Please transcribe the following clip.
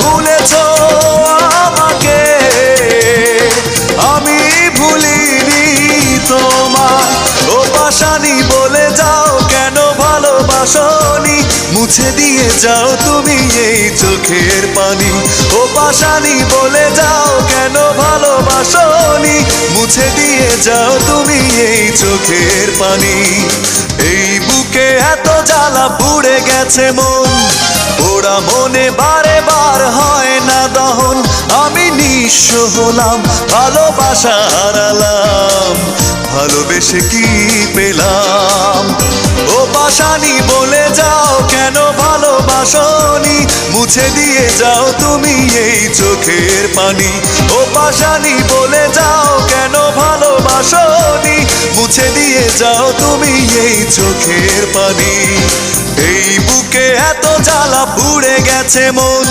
ভুলেছো আমাকে, আমি ভুলিনি তোমায়। ও পাশানি বলে যাও কেন ভালোবাসনি, মুছে দিয়ে যাও তুমি এই চোখের পানি। ও পাশানি বলে যাও কেন ভালোবাসনি, মুছে দিয়ে যাও তুমি এই চোখের পানি। এই বুকে এত জ্বালা পুড়ে গেছে মন, ওরা মনে বারে বার হয় না দহন। আমি নিঃস্ব হলাম, ভালোবাসা হারালাম, ভালোবেসে কি পেলাম। ও পাশানি বলে যাও কেন ভালোবাসনি, মুছে দিয়ে যাও তুমি এই চোখের পানি। ও পাশানি বলে যাও কেন ভালোবাসনি, মুছে দিয়ে যাও তুমি এই চোখের পানি। এই বুকে এত জ্বালা পুড়ে গেছে মন,